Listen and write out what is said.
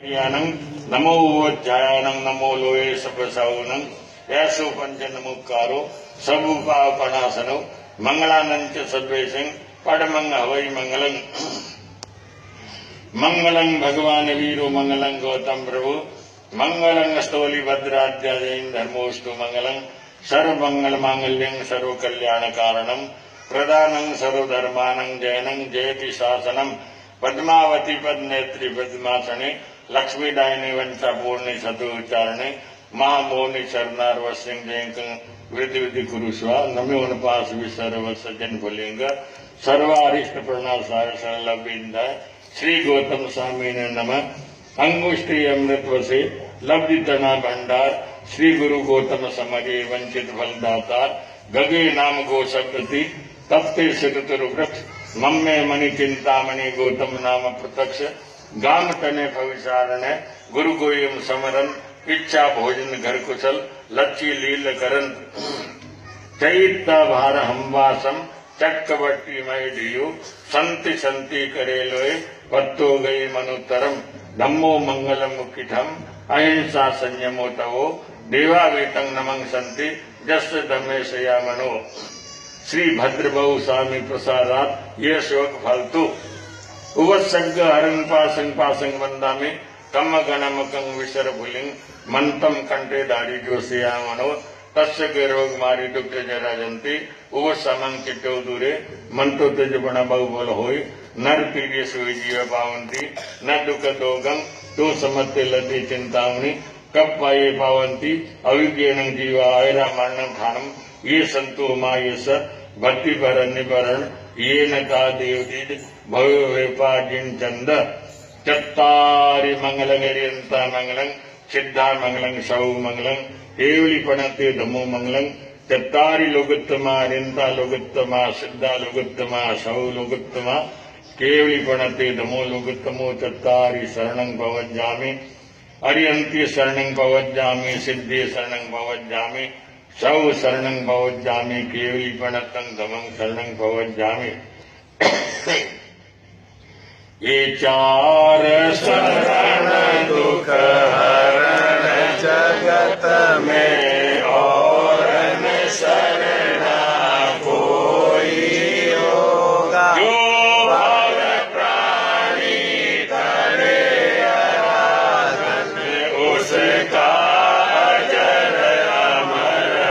नमो वज्जायानं नमो लोये सबसाउनं यासु पंच नमुकारो सबुपापनासनो मंगलानंच सद्वेशं पडमंग हवै मंगलं मंगलं भगवान वीरो मंगलं गौतम प्रभु मंगलं स्तोली भद्राद्याजैन धर्मोस्तु मंगलं सर्वमंगल मांगल्यं सर्व कल्याण कारणं प्रदानं सर्वधर्मानं जयनं जयति शासनं पद्मावती पद्नेत्री पद्मासने लक्ष्मीदायिनी वंशा पूर्णि सतुचारणे महामोहनी शरणार्वसिंह जयंक वृद्धि विधि कुरुस्वा नम्यो नपास विसर्व सज्जन फुलिंग सर्वारिष्ट प्रणासाय सरलविंदाय श्री गौतम स्वामी ने नमः अंगुष्ठी अमृत वसे लब्धि तना भंडार श्री गुरु गौतम समरे वंचित फलदातार गगे नाम गो सप्तति तप्ते सितुर वृक्ष मम्मे मणि चिंतामणि गौतम नाम प्रत्यक्ष गाम तने भविष्यारण गुरु गोयम समरन इच्छा भोजन घर कुशल लच्ची लील करन चैत्ता भार हमवासम चक्रवर्ती मय दियो संति संति करे लोए पत्तो गई मनुतरम धम्मो मंगल मुखिठम अहिंसा संयमो तवो देवा वेतंग नमंग संति जस धमेश या मनो श्री भद्रबहु स्वामी प्रसादात ये शोक फालतू उवसंग हरंग पासंग वंदा में कम गणम कंग विसर भुलिंग मंतम कंठे दारी जोशिया मनो तस्य के रोग मारी दुख जरा जंती उव समंग चिट्टो दूरे मंतो तेज बण बहुबल होय नर पीड़े सुई जीव पावंती न दुख दोगम तो समत्ते लति चिंतामणि कब पाये पावंती अविज्ञान जीवा आयरा मरणम खानम ये संतो माये सत भक्ति पर निबरण ये नका देवदीद भव्य वेपाजिन चंद चत्तारि मंगल गरियंता मंगलं सिद्धा मंगलं सौ मंगलं केवली पणते धमो मंगलं चत्तारि लोगुत्तमा रिंता लोगुत्तमा सिद्धा लोगुत्तमा सौ लोगुत्तमा केवली पणते धमो लोगुत्तमो चत्तारि शरणं भवज्जामि अरियंती शरणं भवज्जामि सिद्धि शरणं भवज्जामि सौ शरणं भवज्जामि केवली पणतं धमं शरणं भवज्जामि ये चार शरण दुख है